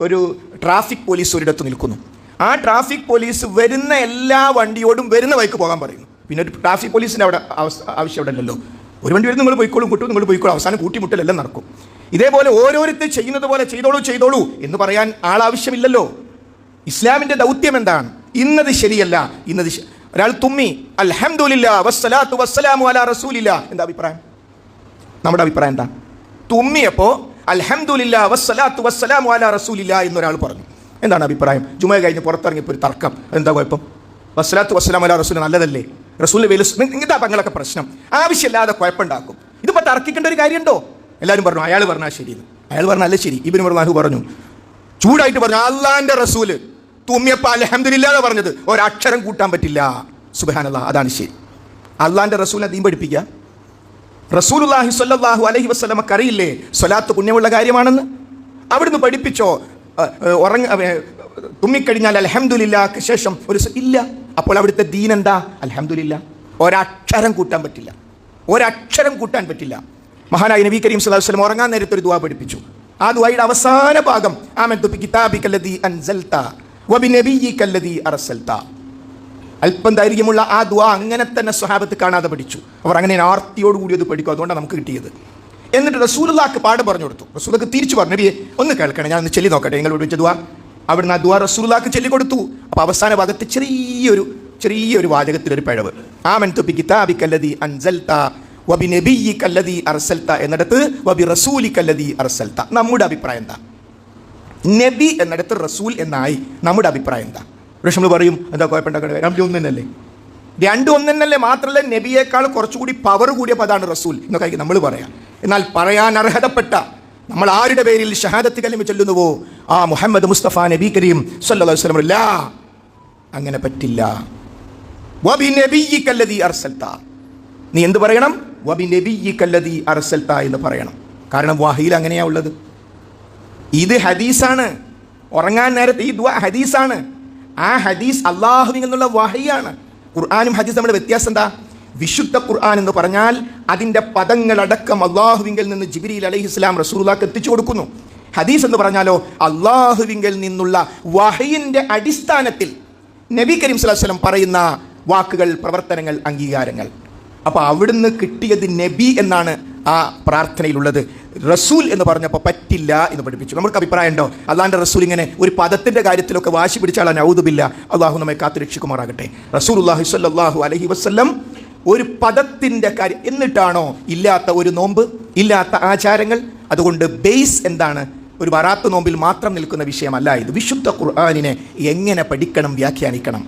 ഒരു traffic police ഒരിടത്ത് നിൽക്കുന്നു. ആ ട്രാഫിക് പോലീസ് വരുന്ന എല്ലാ വണ്ടിയോടും വരുന്ന വഴിക്ക് പോകാൻ പറയുന്നു. പിന്നെ ഒരു ട്രാഫിക് പോലീസിൻ്റെ അവിടെ ആവശ്യം അവിടെ അല്ലല്ലോ. ഒരു വണ്ടി വരുന്ന നിങ്ങൾ പോയിക്കോളും, കിട്ടും നിങ്ങൾ പോയിക്കോളും, അവസാനം കൂട്ടിമുട്ടലെല്ലാം നടക്കും. ഇതേപോലെ ഓരോരുത്തർ ചെയ്യുന്നത് പോലെ ചെയ്തോളൂ എന്ന് പറയാൻ ആളാവശ്യമില്ലല്ലോ. ഇസ്ലാമിൻ്റെ ദൗത്യം എന്താണ്? ഇന്നത് ശരിയല്ല, ഇന്നത് ഒരാൾ തുമ്മി അൽഹംദുലില്ലാ വസ്സലാത്തു വസ്സലാമു അലാ റസൂലില്ലാ, എന്താ അഭിപ്രായം? നമ്മുടെ അഭിപ്രായം എന്താ? തുമ്മിയപ്പോൾ അൽഹംദുലില്ലാ വസ്സലാത്തു വസ്സലാമു അലാ റസൂലില്ലാ എന്നൊരാൾ പറഞ്ഞു. എന്താണ് അഭിപ്രായം? ജുമ കഴിഞ്ഞ് പുറത്തിറങ്ങിയപ്പോൾ ഒരു തർക്കം. എന്താ കുഴപ്പം? വസ്സലാത്തു വസ്സലാമു അലാ റസൂൽ നല്ലതല്ലേ? റസൂലിൻ്റെ പേരിൽ ഇങ്ങനത്തെ പങ്ങളൊക്കെ പ്രശ്നം, ആവശ്യമില്ലാതെ കുഴപ്പമുണ്ടാക്കും. ഇതിപ്പോൾ തർക്കിക്കേണ്ട ഒരു കാര്യമുണ്ടോ? എല്ലാവരും പറഞ്ഞു അയാൾ പറഞ്ഞാൽ ശരിയെന്ന്. അയാൾ പറഞ്ഞാൽ ശരി. ഇബ്നു ഉമർ പറഞ്ഞു, ചൂടായിട്ട് പറഞ്ഞു, അള്ളാന്റെ റസൂല് തുമ്മിയപ്പോൾ അൽഹംദുലില്ലാ പറഞ്ഞത് ഒരക്ഷരം കൂട്ടാൻ പറ്റില്ല. സുബ്ഹാനല്ലാഹ്, അതാണ് ശരി. അള്ളാന്റെ റസൂലിനെ ദീൻ പഠിപ്പിക്കുക. റസൂലുള്ളാഹി സ്വല്ലല്ലാഹു അലൈഹി വസല്ലമക്ക് അറിയില്ലേ സ്വലാത്ത് പുണ്യമുള്ള കാര്യമാണെന്ന്? അവിടുന്ന് പഠിപ്പിച്ചോ? തുമ്മിക്കഴിഞ്ഞാൽ അൽഹംദുലില്ലാക്ക് ശേഷം ഒരു ഇല്ല. അപ്പോൾ അവിടുത്തെ ദീൻ എന്താ? അൽഹംദുലില്ലാ. ഒരക്ഷരം കൂട്ടാൻ പറ്റില്ല, ഒരക്ഷരം കൂട്ടാൻ പറ്റില്ല. മഹാനായ നബി കരീം സ്വല്ലല്ലാഹു അലൈഹി വസല്ലം ഉറങ്ങാൻ നേരത്തെ ഒരു ദുആ പഠിപ്പിച്ചു. ആ ദുആയുടെ അവസാന ഭാഗം ആമൻതു ബികിതാബികല്ലദീ അൻസൽത വബിനബിയ്യികല്ലദീ അർസൽത. അല്പം ദൈർഘ്യമുള്ള ആ ദുആ അങ്ങനെ തന്നെ സ്വഹാബത്ത് കാണാതെ പഠിച്ചു. അവർ അങ്ങനെ ആർത്തിയോടുകൂടി അത് പഠിക്കും. അതുകൊണ്ടാണ് നമുക്ക് കിട്ടിയത്. എന്നിട്ട് റസൂലുള്ളാഹിക്ക് പാഠം പറഞ്ഞു കൊടുത്തു. റസൂലുള്ളാഹിക്ക് തിരിച്ചു പറഞ്ഞു, നബിയെ ഒന്ന് കേൾക്കണേ, ഞാൻ ഒന്ന് ചൊല്ലി നോക്കട്ടെ നിങ്ങൾ പഠിപ്പിച്ച ദുആ. അവിടുന്ന് ആ ദുആ റസൂലുള്ളാഹിക്ക് ചൊല്ലി കൊടുത്തു. അപ്പോൾ അവസാന ഭാഗത്ത് ചെറിയൊരു വാചകത്തിലൊരു പിഴവ്. ആമൻതു ബികിതാബികല്ലദീ അൻസൽത വബിനബിയ്യികല്ലദീ അർസൽത എന്നിടത്ത് വബിറസൂലികല്ലദീ അർസൽത. നമ്മുടെ അഭിപ്രായം എന്താ? നബി എന്നിടത്ത് റസൂൽ എന്നായി. നമ്മുടെ അഭിപ്രായം എന്താ? പക്ഷെ നമ്മൾ പറയും എന്താ കുഴപ്പമുണ്ടാക്കണേ, രണ്ടും ഒന്നല്ലേ? രണ്ടും ഒന്നല്ലേ? മാത്രമല്ല നബിയേക്കാൾ കുറച്ചുകൂടി പവർ കൂടിയ പദമാണ് റസൂൽ എന്നൊക്കെ നമ്മൾ പറയാം. എന്നാൽ പറയാൻ അർഹതപ്പെട്ട നമ്മൾ ആരുടെ പേരിൽ ഷഹാദത്ത് കലിമ ചൊല്ലുന്നുവോ ആ മുഹമ്മദ് മുസ്തഫ നബി കരീം സല്ലല്ലാഹു അലൈഹി വസല്ലം, ലാ, അങ്ങനെ പറ്റില്ല. വബിനബിയ്യികല്ലദീ അർസൽത, നീ എന്ത് പറയണം? വബിനബിയ്യികല്ലദീ അർസൽത എന്ന് പറയണം. കാരണം വഹീൽ അങ്ങനെയാ ഉള്ളത്. ഇത് ഹദീസാണ്. ഉറങ്ങാൻ നേരത്തെ ഈ ദുആ ഹദീസാണ്. ആ ഹദീസ് അള്ളാഹുവിൽ നിന്നുള്ള വഹയാണ്. ഖുർആനും ഹദീസ് നമ്മുടെ വ്യത്യാസം എന്താ? വിശുദ്ധ ഖുർആൻ എന്ന് പറഞ്ഞാൽ അതിൻ്റെ പദങ്ങളടക്കം അള്ളാഹുവിങ്കിൽ നിന്ന് ജിബ്രീൽ അലൈഹിസ്സലാം റസൂലുള്ളാഹിക്ക് എത്തിച്ചു കൊടുക്കുന്നു. ഹദീസ് എന്ന് പറഞ്ഞാലോ അള്ളാഹുവിങ്കിൽ നിന്നുള്ള വഹയിൻ്റെ അടിസ്ഥാനത്തിൽ നബി കരീം സ്വല്ലല്ലാഹു അലൈഹി വസല്ലം പറയുന്ന വാക്കുകൾ, പ്രവർത്തനങ്ങൾ, അംഗീകാരങ്ങൾ. അപ്പോൾ അവിടുന്ന് കിട്ടിയത് നബി എന്നാണ് ആ പ്രാർത്ഥനയിലുള്ളത്. റസൂൽ എന്ന് പറഞ്ഞപ്പോൾ പറ്റില്ല എന്ന് പഠിപ്പിച്ചു. നമുക്ക് അഭിപ്രായം ഉണ്ടോ അള്ളാൻ്റെ റസൂൽ ഇങ്ങനെ ഒരു പദത്തിൻ്റെ കാര്യത്തിലൊക്കെ വാശി പിടിച്ചാൽ? നൗദുബില്ല, അള്ളാഹു നമ്മെ കാത്തുരക്ഷിക്കുമാറാകട്ടെ. റസൂലുള്ളാഹി സ്വല്ലല്ലാഹു അലൈഹി വസല്ലം ഒരു പദത്തിൻ്റെ കാര്യം എന്നിട്ടാണോ ഇല്ലാത്ത ഒരു നോമ്പ്, ഇല്ലാത്ത ആചാരങ്ങൾ? അതുകൊണ്ട് ബേസ് എന്താണ്? ഒരു വറാത്ത് നോമ്പിൽ മാത്രം നിൽക്കുന്ന വിഷയമല്ല ഇത്. വിശുദ്ധ ഖുർആനിനെ എങ്ങനെ പഠിക്കണം, വ്യാഖ്യാനിക്കണം.